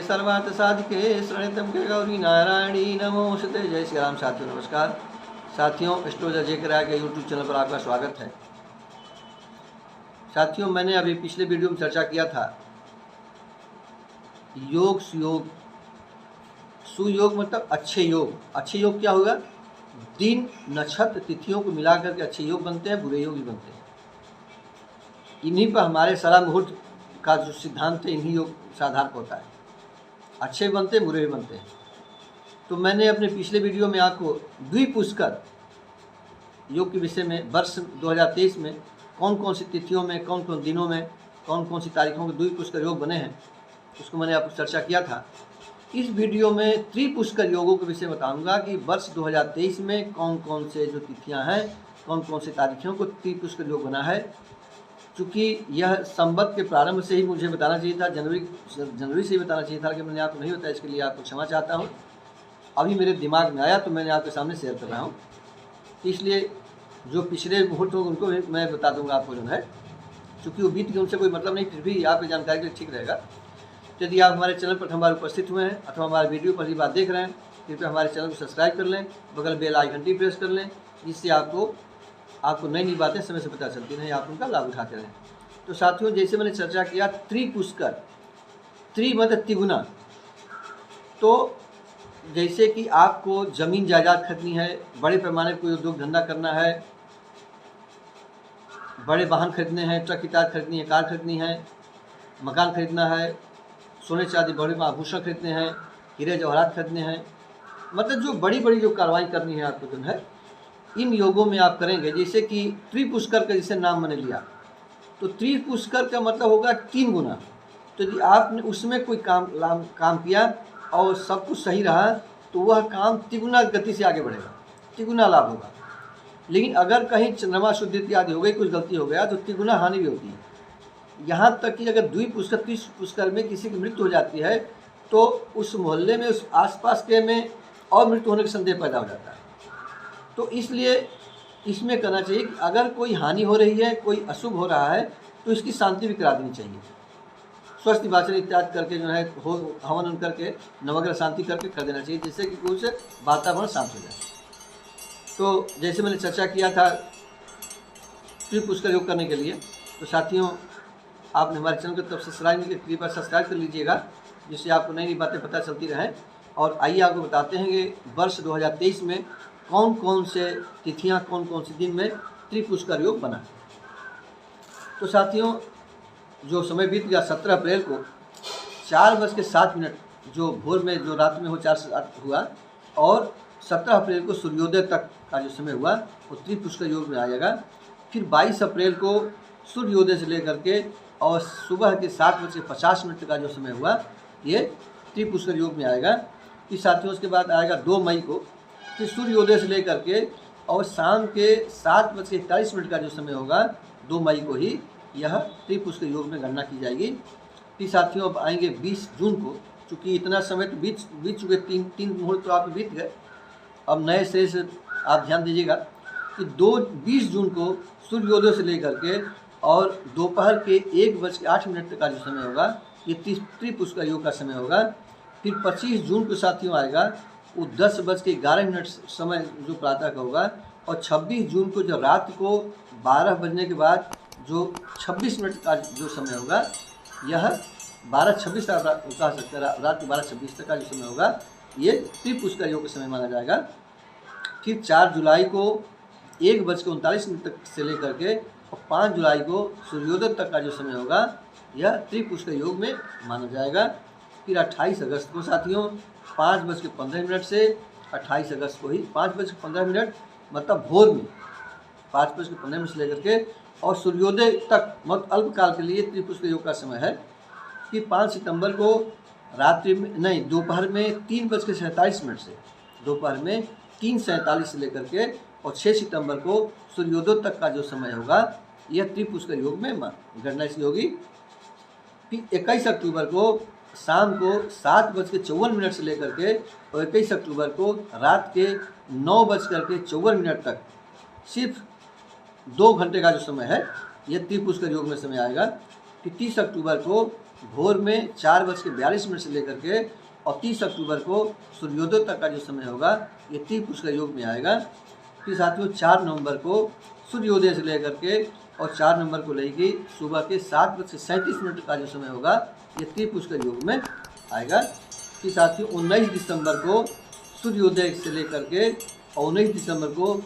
सर्वार्थ साधिके शरणं के गौरी नारायणी नमोस्तुते। जय श्री राम। साथियों नमस्कार। साथियों, एस्ट्रोलॉजर जे.के. राय के यूट्यूब चैनल पर आपका स्वागत है। साथियों, मैंने अभी पिछले वीडियो में चर्चा किया था योग सुयोग। सुयोग मतलब अच्छे योग। अच्छे योग क्या होगा? दिन नक्षत्र तिथियों को मिलाकर के अच्छे योग बनते हैं, बुरे योग भी बनते हैं। इन्हीं पर हमारे सारा मुहूर्त का जो सिद्धांत है इन्हीं योग से आधार होता है। अच्छे भी बनते हैं, बुरे भी बनते हैं। तो मैंने अपने पिछले वीडियो में आपको द्विपुष्कर योग के विषय में वर्ष 2023 में कौन कौन सी तिथियों में, कौन कौन दिनों में, कौन कौन सी तारीखों में द्विपुष्कर योग बने हैं, उसको मैंने आपको चर्चा किया था। इस वीडियो में त्रिपुष्कर योगों के विषय बताऊंगा कि वर्ष 2023 में कौन कौन से जो तिथियां हैं, कौन कौन सी तारीखों को त्रिपुष्कर योग बना है। चूँकि यह संवत के प्रारंभ से ही मुझे बताना चाहिए था, जनवरी से ही बताना चाहिए था, कि मैंने आपको नहीं बताया। इसके लिए आपको क्षमा चाहता हूँ। अभी मेरे दिमाग में आया तो मैंने आपके सामने शेयर कर रहा हूँ। इसलिए जो पिछले मुहूर्त होंगे उनको भी मैं बता दूंगा आपको जो है, चूँकि वो बीत गए, उनसे कोई मतलब नहीं, फिर भी आपकी जानकारी के लिए ठीक रहेगा। यदि आप हमारे चैनल पर प्रथम बार उपस्थित हुए हैं अथवा हमारे वीडियो पहली बार देख रहे हैं, कृपया हमारे चैनल को सब्सक्राइब कर लें, बगल बेल आइकन घंटी प्रेस कर लें, जिससे आपको नई नई बातें समय से पता चलती रहें, आप उनका लाभ उठाते रहें। तो साथियों, जैसे मैंने चर्चा किया त्रिपुष्कर, त्रि मतलब तिगुना। तो जैसे कि आपको ज़मीन जायदाद खरीदनी है, बड़े पैमाने पर कोई उद्योग धंधा करना है, बड़े वाहन खरीदने हैं, ट्रक की कार खरीदनी है, कार खरीदनी है, मकान खरीदना है, सोने चांदी बड़े आभूषण खरीदने हैं, हीरे जवाहरात खरीदने हैं, मतलब जो बड़ी बड़ी जो कार्रवाई करनी है आपको जो है, इन योगों में आप करेंगे। जैसे कि त्रिपुष्कर का जैसे नाम मैंने लिया, तो त्रिपुष्कर का मतलब होगा 3 गुना। तो यदि आपने उसमें कोई काम किया और सब कुछ सही रहा, तो वह काम तिगुना गति से आगे बढ़ेगा, तिगुना लाभ होगा। लेकिन अगर कहीं चंद्रमा शुद्ध इत्यादि हो गई, कुछ गलती हो गया, तो तिगुना हानि भी होती है। यहाँ तक कि अगर द्विपुष्कर त्रिपुष्कर में किसी की मृत्यु हो जाती है, तो उस मोहल्ले में, उस आसपास के में और मृत्यु होने का संदेह पैदा हो जाता है। तो इसलिए इसमें करना चाहिए कि अगर कोई हानि हो रही है, कोई अशुभ हो रहा है, तो इसकी शांति भी करा देनी चाहिए। स्वस्थ वाचन इत्यादि करके जो है हवन करके नवग्रह शांति करके कर देना चाहिए, जिससे कि कुछ वातावरण शांत हो जाए। तो जैसे मैंने चर्चा किया था त्रिपुष्कर योग करने के लिए, तो साथियों आपने हमारे चैनल को तब सब्सक्राइब नहीं किया, कृपया सब्सक्राइब कर लीजिएगा, जिससे आपको नई नई बातें पता चलती रहें। और आइए आपको बताते हैं कि वर्ष 2023 में कौन कौन से तिथियां, कौन कौन से दिन में त्रिपुष्कर योग बना। तो साथियों, जो समय बीत गया 17 अप्रैल को 4:07 जो भोर में, जो रात में हो 4 से 8 हुआ, और 17 अप्रैल को सूर्योदय तक का जो समय हुआ वो त्रिपुष्कर योग में आएगा। फिर 22 अप्रैल को सूर्योदय से लेकर के और सुबह के 7:50 का जो समय हुआ, ये त्रिपुष्कर योग में आएगा। फिर साथियों उसके बाद आएगा 2 मई को, फिर सूर्योदय से लेकर के और शाम के 7:41 का जो समय होगा, 2 मई को ही यह त्रिपुष्कर योग में गणना की जाएगी। फिर साथियों अब आएंगे 20 जून को। चूँकि इतना समय तो बीत चुके, तीन मुहूर्त तो आप बीत गए। अब नए से आप ध्यान दीजिएगा कि 20 जून को सूर्योदय से लेकर के और दोपहर के 1:08 तक का जो समय होगा, ये त्रिपुष्कर योग का समय होगा। फिर 25 जून को साथियों आएगा, वो 10:11 समय जो प्रातः का होगा। और 26 जून को जब रात को 12 बजने के बाद जो 26 मिनट का जो समय होगा, यह 12:26 तक कह सकते हैं, रात के 12:26 तक का जो समय होगा, ये त्रिपुष्कर योग का समय माना जाएगा। फिर 4 जुलाई को 1:39 तक से लेकर के और 5 जुलाई को सूर्योदय तक का जो समय होगा, यह त्रिपुष्कर योग में माना जाएगा। फिर 28 अगस्त को साथियों 5:15 से 28 अगस्त को ही 5:15 मतलब भोर में 5:15 से लेकर के और सूर्योदय तक, मतलब अल्पकाल के लिए त्रिपुष्कर योग का समय है। फिर 5 सितंबर को दोपहर में 3:47 से, दोपहर में 3:47 से लेकर के और 6 सितंबर को सूर्योदय तक का जो समय होगा, यह त्रिपुष्कर योग में गणना इसकी होगी। फिर 21 अक्टूबर को शाम को 7:54 से लेकर के और 21 अक्टूबर को रात के 9:54 तक सिर्फ 2 घंटे का जो समय है, यह त्रिपुष्कर योग में समय आएगा। फिर 30 अक्टूबर को भोर में 4:42 से लेकर के और 30 अक्टूबर को सूर्योदय तक का जो समय होगा ये त्रिपुष्कर योग में आएगा। फिर साथियों 4 नवंबर को सूर्योदय से लेकर के और 4 नवंबर को लेगी सुबह के 7:37 का जो समय होगा ये त्रिपुष्कर योग में आएगा। फिर साथियों 19 दिसंबर को सूर्योदय से लेकर के और 19 दिसंबर को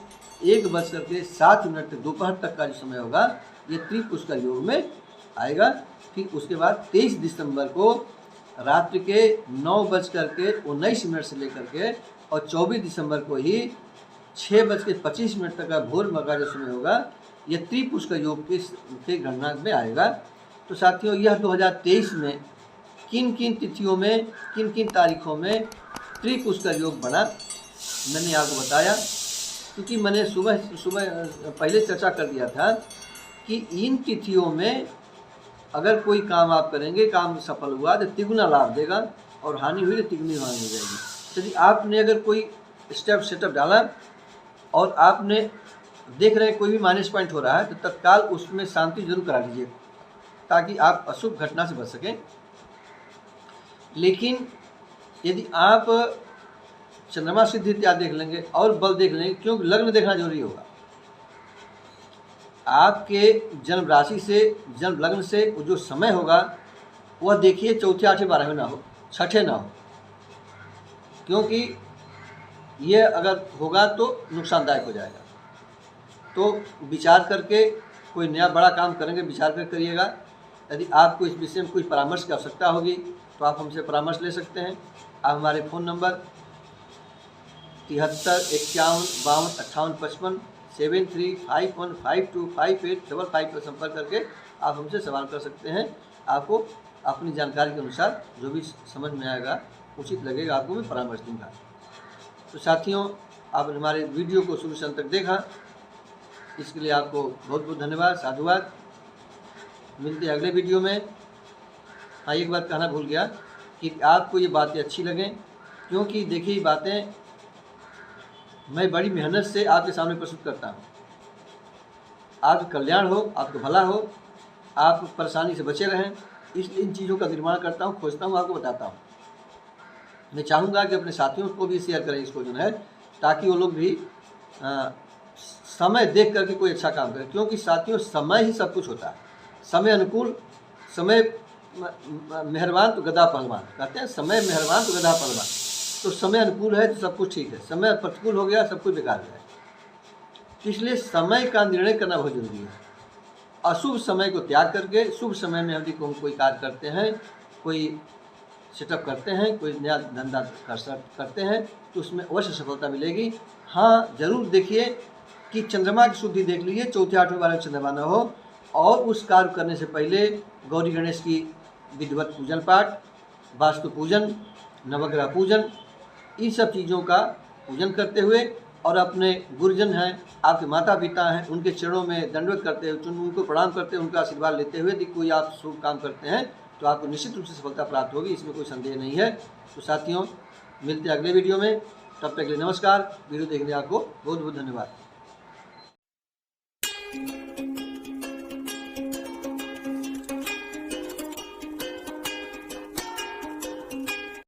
1:07 दोपहर तक का जो समय होगा ये त्रिपुष्कर योग में आएगा। फिर उसके बाद 23 दिसंबर को रात्रि के 9:19 से लेकर के और 24 दिसंबर को ही 6:25 तक का भोर का जो समय होगा ये त्रिपुष्कर योग के गणना में आएगा। तो साथियों यह 2023 में किन किन तिथियों में किन किन तारीखों में त्रिपुष्कर योग बना मैंने आपको बताया, क्योंकि मैंने सुबह पहले चर्चा कर दिया था कि इन तिथियों में अगर कोई काम आप करेंगे, काम सफल हुआ तो तिगुना लाभ देगा और हानि हुई तो तिगुनी हानि हो जाएगी। यदि आपने अगर कोई सेटअप डाला और आपने देख रहे हैं कोई भी माइनस पॉइंट हो रहा है तो तत्काल उसमें शांति जरूर करा लीजिए ताकि आप अशुभ घटना से बच सकें। लेकिन यदि आप चंद्रमा सिद्धि इत्यादि देख लेंगे और बल देख लेंगे, क्योंकि लग्न देखना जरूरी होगा। आपके जन्म राशि से जन्म लग्न से जो समय होगा वह देखिए 4, 8, 12 ना हो, 6 ना हो, क्योंकि ये अगर होगा तो नुकसानदायक हो जाएगा। तो विचार करके कोई नया बड़ा काम करेंगे, विचार कर करिएगा। यदि आपको इस विषय में कोई परामर्श की आवश्यकता होगी तो आप हमसे परामर्श ले सकते हैं। आप हमारे फ़ोन नंबर 73 51 52 58 55 7351525855 पर संपर्क करके आप हमसे सवाल कर सकते हैं। आपको अपनी जानकारी के अनुसार जो भी समझ में आएगा, उचित लगेगा, आपको मैं परामर्श दूंगा। तो साथियों, आपने हमारे वीडियो को शुरू से अंत तक देखा, इसके लिए आपको बहुत बहुत धन्यवाद, साधुवाद। मिलते हैं अगले वीडियो में। हाँ, एक बात कहना भूल गया कि आपको ये बातें अच्छी लगें, क्योंकि देखिए बातें मैं बड़ी मेहनत से आपके सामने प्रस्तुत करता हूँ। आपका कल्याण हो, आपका भला हो, आप परेशानी से बचे रहें, इसलिए इन चीज़ों का निर्माण करता हूँ, खोजता हूँ, आपको बताता हूँ। मैं चाहूँगा कि अपने साथियों को भी शेयर करें इसको जो है, ताकि वो लोग भी समय देख करके कोई अच्छा काम करें, क्योंकि साथियों समय ही सब कुछ होता है। समय अनुकूल, समय मेहरबान तो गधा पहलवान, कहते हैं समय मेहरबान तो गधा पहलवान। तो समय अनुकूल है तो सब कुछ ठीक है, समय प्रतिकूल हो गया सब कुछ बेकार हो जाए। इसलिए समय का निर्णय करना बहुत जरूरी है। अशुभ समय को त्याग करके शुभ समय में यदि कोई कार्य करते हैं, कोई सेटअप करते हैं, कोई नया धंधा करते हैं तो उसमें अवश्य सफलता मिलेगी। हाँ, ज़रूर देखिए कि चंद्रमा की शुद्धि देख लीजिए, 4, 8 बार चंद्रमा न हो, और उस कार्य करने से पहले गौरी गणेश की विधिवत पूजन पाठ, वास्तु पूजन, नवग्रह पूजन, इन सब चीज़ों का पूजन करते हुए और अपने गुरुजन हैं, आपके माता पिता हैं, उनके चरणों में दंडवत करते हुए, उनको प्रणाम करते हुए, उनका आशीर्वाद लेते हुए यदि कोई आप शुभ काम करते हैं तो आपको निश्चित रूप से सफलता प्राप्त होगी, इसमें कोई संदेह नहीं है। तो साथियों, मिलते हैं अगले वीडियो में, तब तक के लिए नमस्कार। वीडियो देखने आपको बहुत बहुत धन्यवाद।